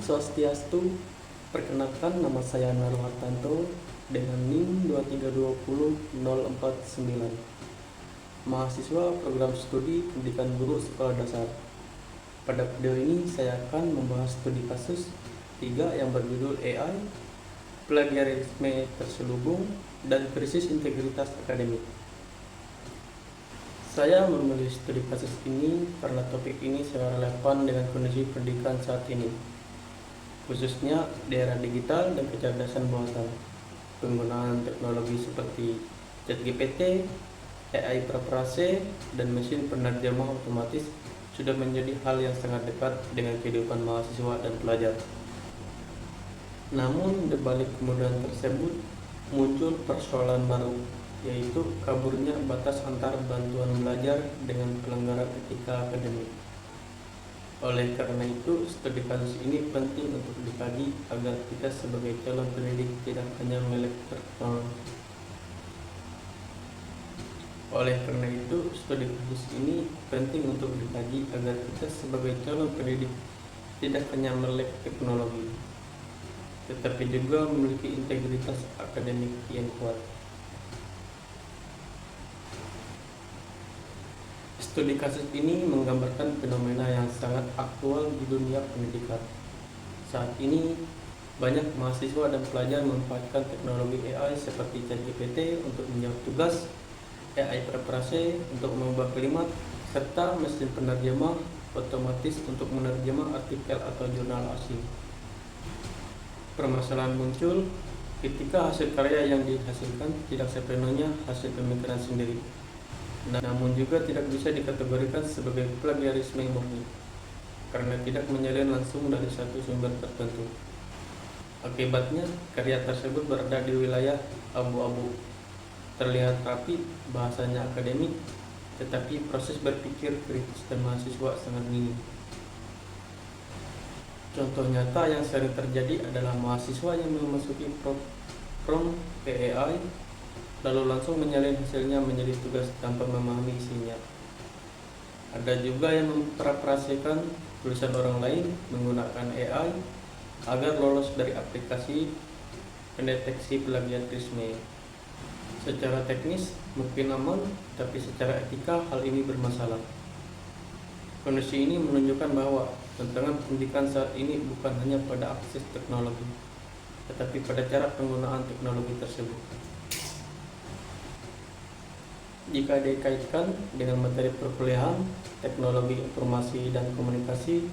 Swastiastu, perkenalkan nama saya Naru Hartanto dengan NIM 2320049, mahasiswa program studi pendidikan guru sekolah dasar. Pada video ini saya akan membahas studi kasus 3 yang berjudul AI, plagiarisme terselubung, dan krisis integritas akademik. Saya memilih studi kasus ini karena topik ini sangat relevan dengan kondisi pendidikan saat ini, khususnya di era digital dan kecerdasan buatan. Penggunaan teknologi seperti ChatGPT, AI praprase, dan mesin penerjemah otomatis sudah menjadi hal yang sangat dekat dengan kehidupan mahasiswa dan pelajar. Namun, di balik kemudahan tersebut, muncul persoalan baru, yaitu kaburnya batas antara bantuan belajar dengan pelanggaran etika akademik. Oleh karena itu, studi kasus ini penting untuk dikaji agar kita sebagai calon pendidik tidak hanya melek teknologi. Oleh karena itu, studi kasus ini penting untuk dikaji agar kita sebagai calon pendidik tidak hanya melek teknologi, tetapi juga memiliki integritas akademik yang kuat. Studi kasus ini menggambarkan fenomena yang sangat aktual di dunia pendidikan. Saat ini, banyak mahasiswa dan pelajar memanfaatkan teknologi AI seperti ChatGPT untuk menjawab tugas, AI praprase untuk mengubah kalimat, serta mesin penerjemah otomatis untuk menerjemah artikel atau jurnal asing. Permasalahan muncul ketika hasil karya yang dihasilkan tidak sepenuhnya hasil pemikiran sendiri, namun juga tidak bisa dikategorikan sebagai plagiarisme murni karena tidak menyalin langsung dari satu sumber tertentu. Akibatnya, karya tersebut berada di wilayah abu-abu, terlihat rapi, bahasanya akademik, tetapi proses berpikir kritis dan mahasiswa sangat minim. Contoh nyata yang sering terjadi adalah mahasiswa yang memasuki prompt AI lalu langsung menyalin hasilnya menjadi tugas tanpa memahami isinya. Ada juga yang memprapraskan tulisan orang lain menggunakan AI agar lolos dari aplikasi pendeteksi plagiarisme. Secara teknis mungkin aman, tapi secara etika hal ini bermasalah. Kondisi ini menunjukkan bahwa tantangan pendidikan saat ini bukan hanya pada akses teknologi, tetapi pada cara penggunaan teknologi tersebut. Jika dikaitkan dengan materi perkuliahan, teknologi informasi dan komunikasi,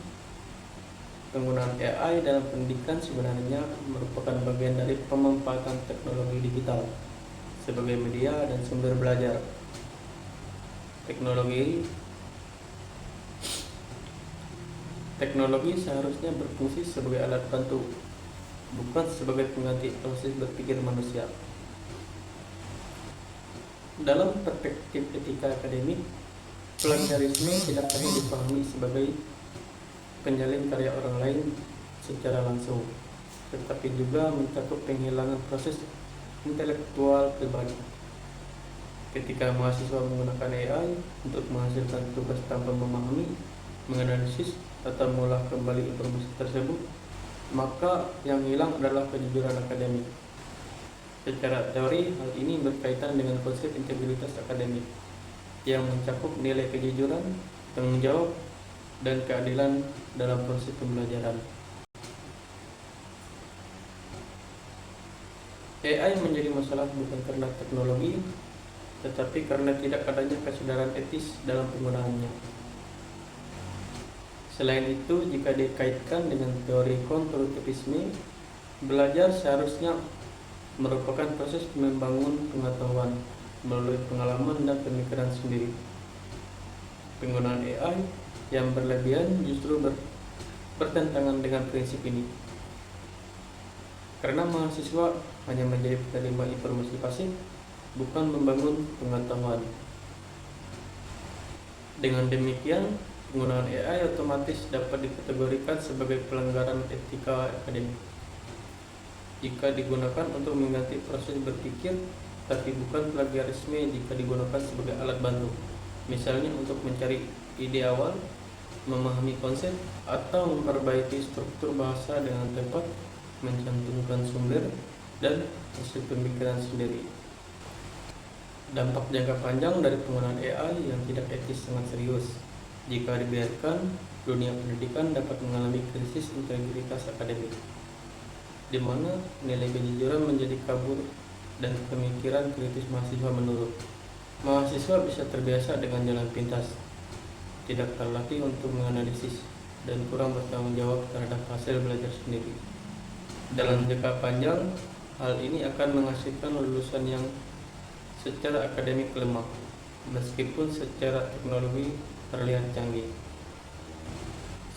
penggunaan AI dalam pendidikan sebenarnya merupakan bagian dari pemanfaatan teknologi digital sebagai media dan sumber belajar. Teknologi seharusnya berfungsi sebagai alat bantu, bukan sebagai pengganti proses berpikir manusia. Dalam perspektif etika akademik, plagiarisme tidak hanya dipahami sebagai penyalin karya orang lain secara langsung, tetapi juga mencakup penghilangan proses intelektual pribadi. Ketika mahasiswa menggunakan AI untuk menghasilkan tugas tanpa memahami, menganalisis, atau mengolah kembali informasi tersebut, maka yang hilang adalah kejujuran akademik. Secara teori, hal ini berkaitan dengan konsep integritas akademik yang mencakup nilai kejujuran, tanggung jawab, dan keadilan dalam proses pembelajaran. AI menjadi masalah bukan karena teknologi, tetapi karena tidak adanya kesadaran etis dalam penggunaannya. Selain itu, jika dikaitkan dengan teori konstruktivisme, belajar seharusnya merupakan proses membangun pengetahuan melalui pengalaman dan pemikiran sendiri. Penggunaan AI yang berlebihan justru bertentangan dengan prinsip ini, karena mahasiswa hanya menjadi penerima informasi pasif, bukan membangun pengetahuan. Dengan demikian, penggunaan AI otomatis dapat dikategorikan sebagai pelanggaran etika akademik jika digunakan untuk mengganti proses berpikir, tapi bukan plagiarisme jika digunakan sebagai alat bantu, misalnya untuk mencari ide awal memahami konsep atau memperbaiki struktur bahasa dengan tepat, mencantumkan sumber dan hasil pemikiran sendiri. Dampak jangka panjang dari penggunaan AI yang tidak etis sangat serius. Jika dibiarkan, dunia pendidikan dapat mengalami krisis integritas akademik, di mana nilai kejujuran menjadi kabur dan pemikiran kritis mahasiswa menurun. Mahasiswa bisa terbiasa dengan jalan pintas, tidak terlatih untuk menganalisis, dan kurang bertanggung jawab terhadap hasil belajar sendiri. Dalam jangka panjang, hal ini akan menghasilkan lulusan yang secara akademik lemah, meskipun secara teknologi terlihat canggih.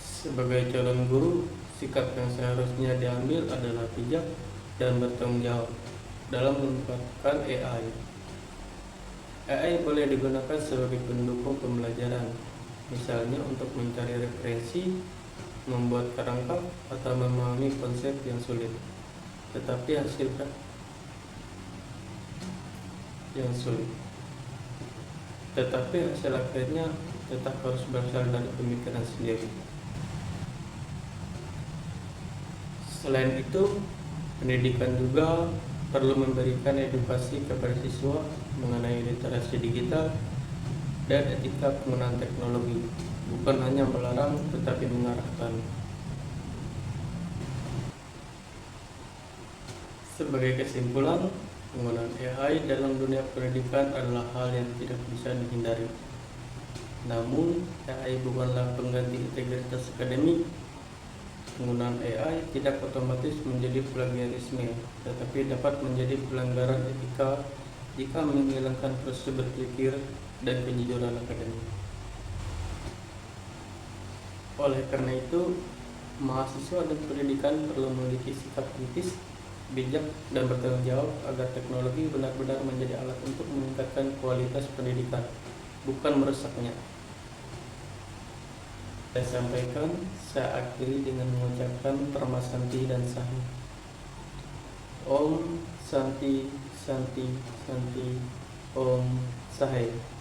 Sebagai calon guru, sikap yang seharusnya diambil adalah bijak dan bertanggung jawab dalam memanfaatkan AI. AI boleh digunakan sebagai pendukung pembelajaran, misalnya untuk mencari referensi, membuat kerangka, atau memahami konsep yang sulit. Tetapi hasil akhirnya tetap harus berasal dari pemikiran sendiri. Selain itu, pendidikan juga perlu memberikan edukasi kepada siswa mengenai literasi digital dan etika penggunaan teknologi, bukan hanya melarang tetapi mengarahkan. Sebagai kesimpulan, penggunaan AI dalam dunia pendidikan adalah hal yang tidak bisa dihindari. Namun, AI bukanlah pengganti integritas akademik. Penggunaan AI tidak otomatis menjadi plagiarisme, tetapi dapat menjadi pelanggaran etika jika menghilangkan proses berpikir dan kejujuran akademik. Oleh karena itu, mahasiswa dan pendidikan perlu memiliki sikap kritis, bijak, dan bertanggung jawab agar teknologi benar-benar menjadi alat untuk meningkatkan kualitas pendidikan, bukan merusaknya. Saya sampaikan, saya akhiri dengan mengucapkan Parma Santi dan Sahih. Om Santi Santi Santi Om Sahih.